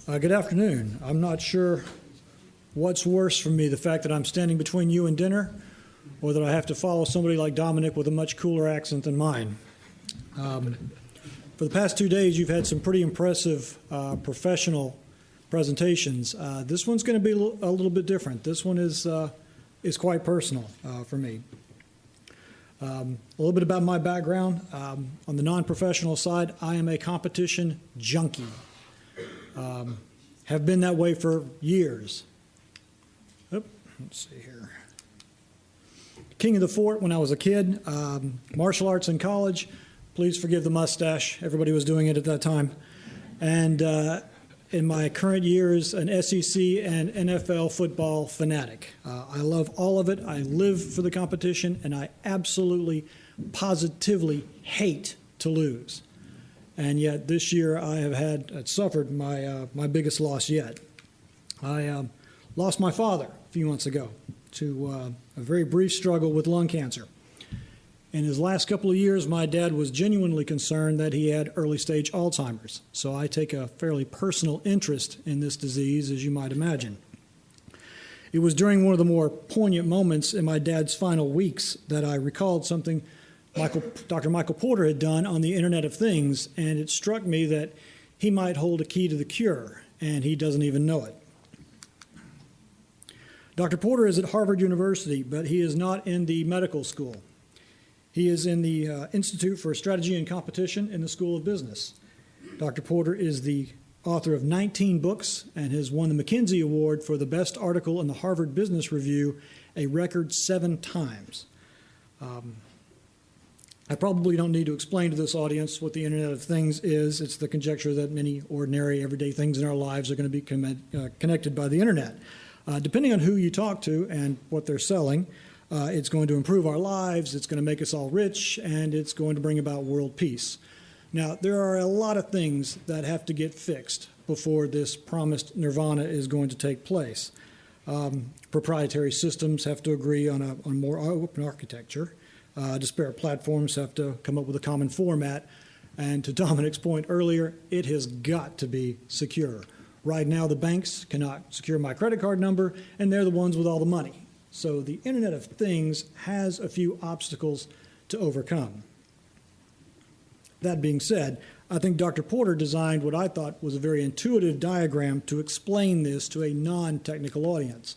Good afternoon. I'm not sure what's worse for me, the fact that I'm standing between you and dinner, or that I have to follow somebody like Dominic with a much cooler accent than mine. For the past 2 days, you've had some pretty impressive professional presentations. This one's going to be a little bit different. This one is quite personal for me. A little bit about my background. On the non-professional side, I am a competition junkie. Have been that way for years. Let's see here. King of the Fort when I was a kid. Martial arts in college. Please forgive the mustache. Everybody was doing it at that time. And in my current years, an SEC and NFL football fanatic. I love all of it. I live for the competition, and I absolutely, positively hate to lose. And yet this year I have suffered my biggest loss yet. I lost my father a few months ago to a very brief struggle with lung cancer. In his last couple of years, my dad was genuinely concerned that he had early-stage Alzheimer's. So I take a fairly personal interest in this disease, as you might imagine. It was during one of the more poignant moments in my dad's final weeks that I recalled something Dr. Michael Porter had done on the Internet of Things, and it struck me that he might hold a key to the cure, and he doesn't even know it. Dr. Porter is at Harvard University, but he is not in the medical school. He is in the Institute for Strategy and Competition in the School of Business. Dr. Porter is the author of 19 books and has won the McKinsey Award for the best article in the Harvard Business Review a record 7 times. I probably don't need to explain to this audience what the Internet of Things is. It's the conjecture that many ordinary, everyday things in our lives are going to be connected by the Internet. Depending on who you talk to and what they're selling, it's going to improve our lives, it's going to make us all rich, and it's going to bring about world peace. Now, there are a lot of things that have to get fixed before this promised nirvana is going to take place. Proprietary systems have to agree on more open architecture. Disparate platforms have to come up with a common format. And to Dominic's point earlier, it has got to be secure. Right now, the banks cannot secure my credit card number, and they're the ones with all the money. So the Internet of Things has a few obstacles to overcome. That being said, I think Dr. Porter designed what I thought was a very intuitive diagram to explain this to a non-technical audience.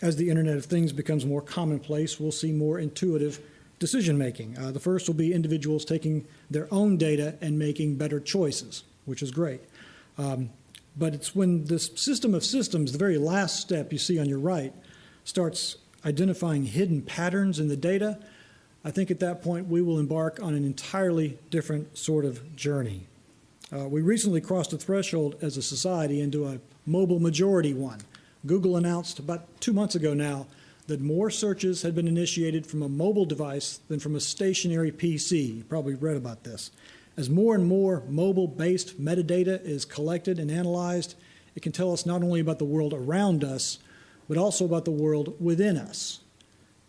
As the Internet of Things becomes more commonplace, we'll see more intuitive decision-making. The first will be individuals taking their own data and making better choices, which is great. But it's when this system of systems, the very last step you see on your right, starts identifying hidden patterns in the data, I think at that point we will embark on an entirely different sort of journey. We recently crossed a threshold as a society into a mobile majority one. Google announced about 2 months ago now that more searches had been initiated from a mobile device than from a stationary PC. You probably read about this. As more and more mobile-based metadata is collected and analyzed, it can tell us not only about the world around us, but also about the world within us.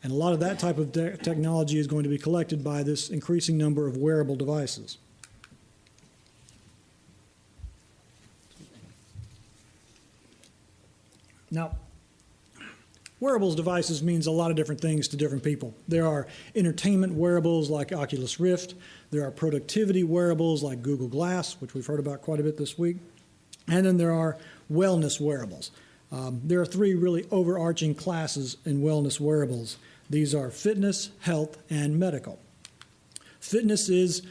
And a lot of that type of technology is going to be collected by this increasing number of wearable devices. Now, wearables devices means a lot of different things to different people. There are entertainment wearables like Oculus Rift. There are productivity wearables like Google Glass, which we've heard about quite a bit this week. And then there are wellness wearables. There are 3 really overarching classes in wellness wearables. These are fitness, health, and medical. Fitness is,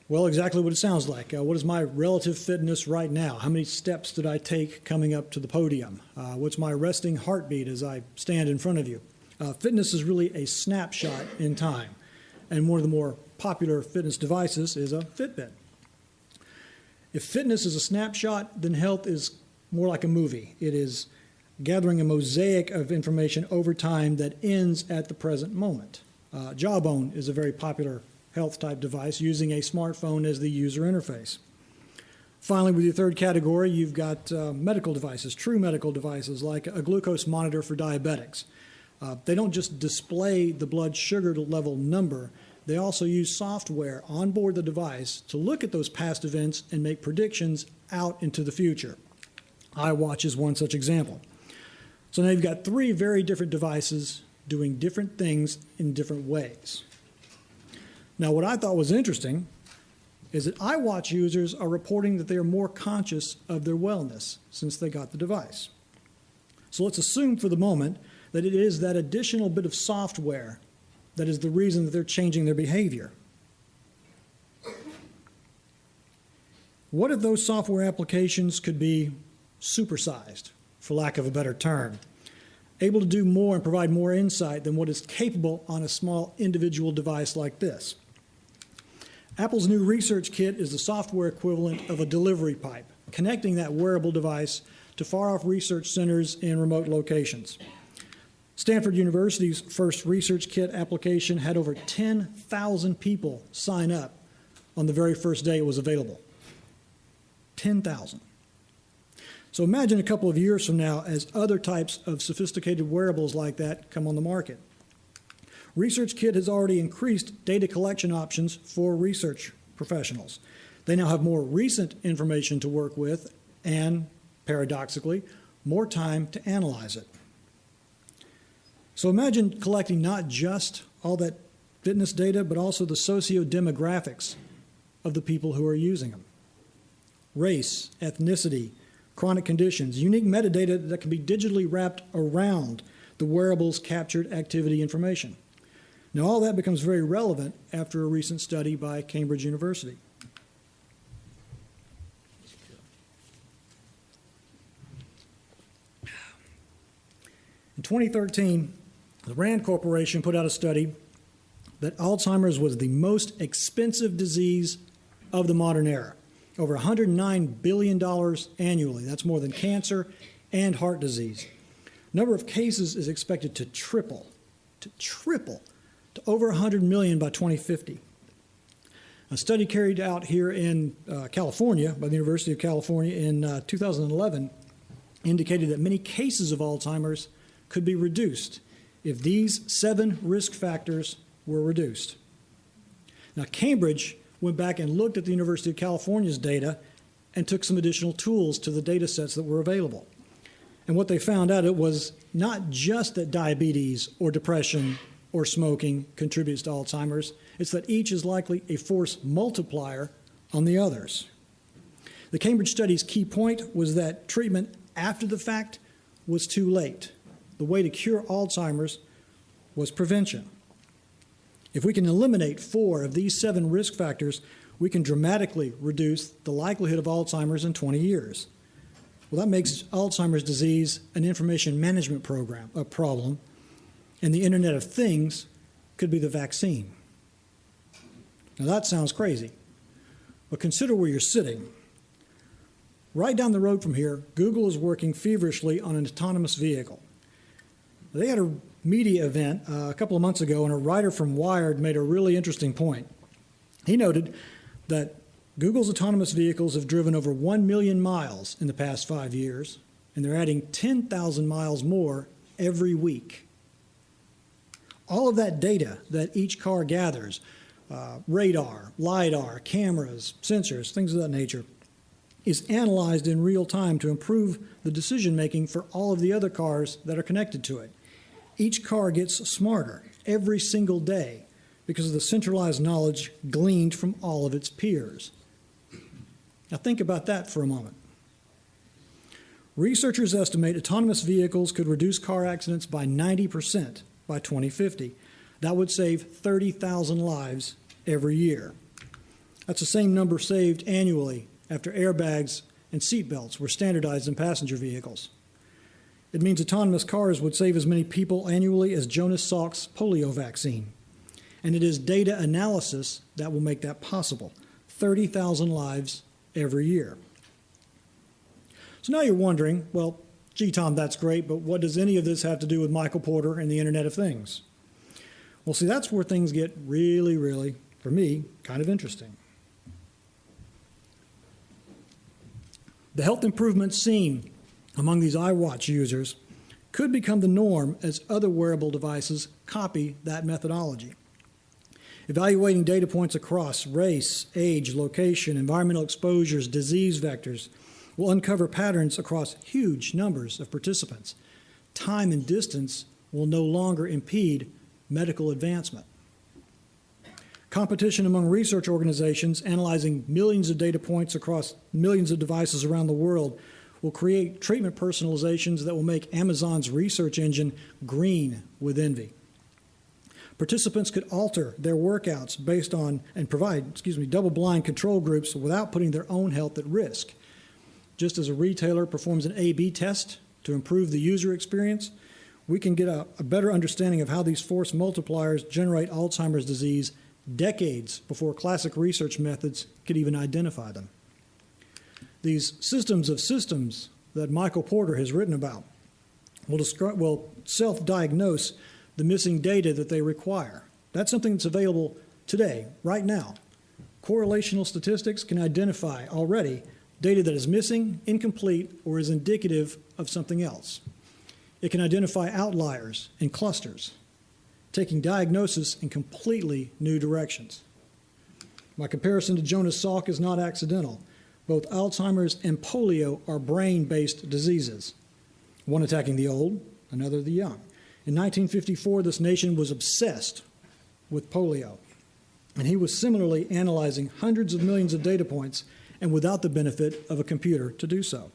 well, exactly what it sounds like. What is my relative fitness right now? How many steps did I take coming up to the podium? What's my resting heartbeat as I stand in front of you? Fitness is really a snapshot in time. And one of the more popular fitness devices is a Fitbit. If fitness is a snapshot, then health is more like a movie. It is gathering a mosaic of information over time that ends at the present moment. Jawbone is a very popular health-type device using a smartphone as the user interface. Finally, with your third category, you've got medical devices, true medical devices, like a glucose monitor for diabetics. They don't just display the blood sugar level number, they also use software on board the device to look at those past events and make predictions out into the future. iWatch is one such example. So now you've got three very different devices doing different things in different ways. Now, what I thought was interesting is that iWatch users are reporting that they are more conscious of their wellness since they got the device. So let's assume for the moment that it is that additional bit of software that is the reason that they're changing their behavior. What if those software applications could be supersized, for lack of a better term, able to do more and provide more insight than what is capable on a small individual device like this? Apple's new research kit is the software equivalent of a delivery pipe, connecting that wearable device to far-off research centers in remote locations. Stanford University's first research kit application had over 10,000 people sign up on the very first day it was available. 10,000. So imagine a couple of years from now as other types of sophisticated wearables like that come on the market. ResearchKit has already increased data collection options for research professionals. They now have more recent information to work with and, paradoxically, more time to analyze it. So imagine collecting not just all that fitness data, but also the socio-demographics of the people who are using them. Race, ethnicity, chronic conditions, unique metadata that can be digitally wrapped around the wearable's captured activity information. Now, all that becomes very relevant after a recent study by Cambridge University. In 2013, the Rand Corporation put out a study that Alzheimer's was the most expensive disease of the modern era. Over $109 billion annually. That's more than cancer and heart disease. Number of cases is expected to triple to over 100 million by 2050. A study carried out here in California by the University of California in 2011 indicated that many cases of Alzheimer's could be reduced if these 7 risk factors were reduced. Now, Cambridge went back and looked at the University of California's data and took some additional tools to the data sets that were available. And what they found out, it was not just that diabetes or depression or smoking contributes to Alzheimer's, it's that each is likely a force multiplier on the others. The Cambridge study's key point was that treatment after the fact was too late. The way to cure Alzheimer's was prevention. If we can eliminate 4 of these 7 risk factors, we can dramatically reduce the likelihood of Alzheimer's in 20 years. Well, that makes Alzheimer's disease an information management problem, and the Internet of Things could be the vaccine. Now, that sounds crazy, but consider where you're sitting. Right down the road from here, Google is working feverishly on an autonomous vehicle. They had a media event a couple of months ago, and a writer from Wired made a really interesting point. He noted that Google's autonomous vehicles have driven over 1 million miles in the past 5 years, and they're adding 10,000 miles more every week. All of that data that each car gathers, radar, LiDAR, cameras, sensors, things of that nature, is analyzed in real time to improve the decision-making for all of the other cars that are connected to it. Each car gets smarter every single day because of the centralized knowledge gleaned from all of its peers. Now think about that for a moment. Researchers estimate autonomous vehicles could reduce car accidents by 90% by 2050. That would save 30,000 lives every year. That's the same number saved annually after airbags and seatbelts were standardized in passenger vehicles. It means autonomous cars would save as many people annually as Jonas Salk's polio vaccine. And it is data analysis that will make that possible. 30,000 lives every year. So now you're wondering, well, gee, Tom, that's great, but what does any of this have to do with Michael Porter and the Internet of Things? Well, see, that's where things get really, really, for me, kind of interesting. The health improvements seen among these iWatch users could become the norm as other wearable devices copy that methodology. Evaluating data points across race, age, location, environmental exposures, disease vectors will uncover patterns across huge numbers of participants. Time and distance will no longer impede medical advancement. Competition among research organizations analyzing millions of data points across millions of devices around the world will create treatment personalizations that will make Amazon's research engine green with envy. Participants could alter their workouts based on and provide, double-blind control groups without putting their own health at risk. Just as a retailer performs an A/B test to improve the user experience, we can get a better understanding of how these force multipliers generate Alzheimer's disease decades before classic research methods could even identify them. These systems of systems that Michael Porter has written about will self-diagnose the missing data that they require. That's something that's available today, right now. Correlational statistics can identify already data that is missing, incomplete, or is indicative of something else. It can identify outliers and clusters, taking diagnosis in completely new directions. My comparison to Jonas Salk is not accidental. Both Alzheimer's and polio are brain-based diseases, one attacking the old, another the young. In 1954, this nation was obsessed with polio, and he was similarly analyzing hundreds of millions of data points and without the benefit of a computer to do so.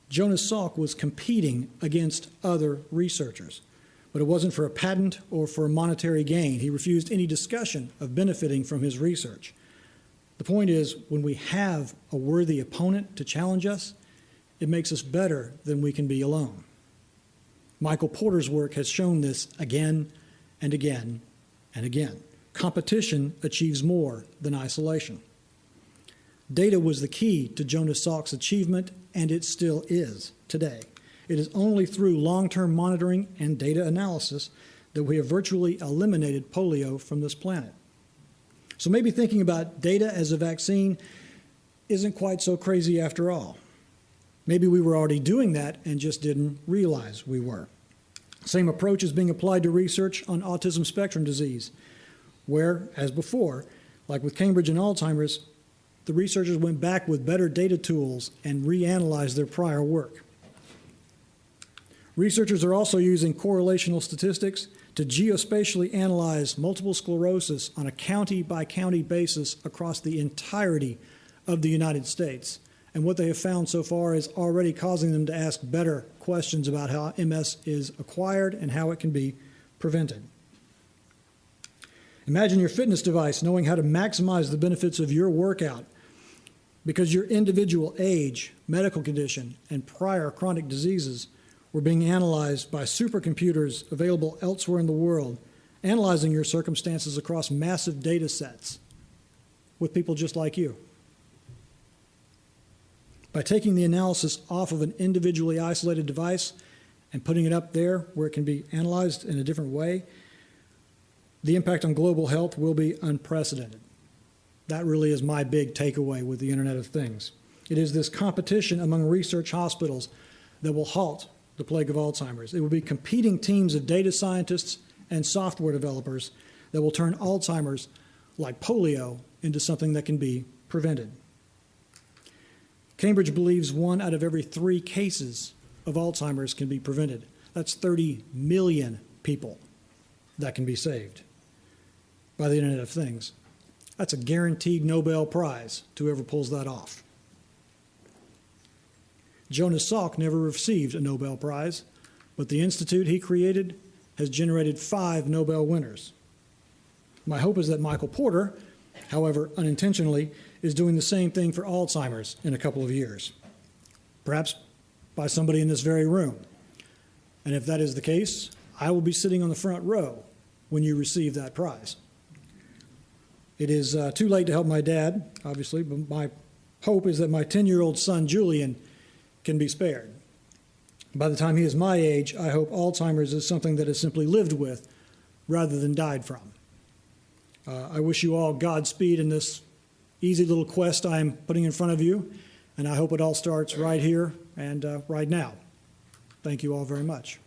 Jonas Salk was competing against other researchers, but it wasn't for a patent or for a monetary gain. He refused any discussion of benefiting from his research. The point is, when we have a worthy opponent to challenge us, it makes us better than we can be alone. Michael Porter's work has shown this again and again and again. Competition achieves more than isolation. Data was the key to Jonas Salk's achievement, and it still is today. It is only through long-term monitoring and data analysis that we have virtually eliminated polio from this planet. So maybe thinking about data as a vaccine isn't quite so crazy after all. Maybe we were already doing that and just didn't realize we were. Same approach is being applied to research on autism spectrum disease, where, as before, like with Cambridge and Alzheimer's, the researchers went back with better data tools and reanalyzed their prior work. Researchers are also using correlational statistics to geospatially analyze multiple sclerosis on a county-by-county basis across the entirety of the United States. And what they have found so far is already causing them to ask better questions about how MS is acquired and how it can be prevented. Imagine your fitness device knowing how to maximize the benefits of your workout because your individual age, medical condition, and prior chronic diseases were being analyzed by supercomputers available elsewhere in the world, analyzing your circumstances across massive data sets with people just like you. By taking the analysis off of an individually isolated device and putting it up there where it can be analyzed in a different way, the impact on global health will be unprecedented. That really is my big takeaway with the Internet of Things. It is this competition among research hospitals that will halt the plague of Alzheimer's. It will be competing teams of data scientists and software developers that will turn Alzheimer's, like polio, into something that can be prevented. Cambridge believes 1 out of every 3 cases of Alzheimer's can be prevented. That's 30 million people that can be saved by the Internet of Things. That's a guaranteed Nobel Prize to whoever pulls that off. Jonas Salk never received a Nobel Prize, but the institute he created has generated 5 Nobel winners. My hope is that Michael Porter, however unintentionally, is doing the same thing for Alzheimer's in a couple of years, perhaps by somebody in this very room. And if that is the case, I will be sitting on the front row when you receive that prize. It is too late to help my dad, obviously, but my hope is that my 10-year-old son, Julian, can be spared. By the time he is my age, I hope Alzheimer's is something that is simply lived with rather than died from. I wish you all Godspeed in this easy little quest I'm putting in front of you, and I hope it all starts right here and right now. Thank you all very much.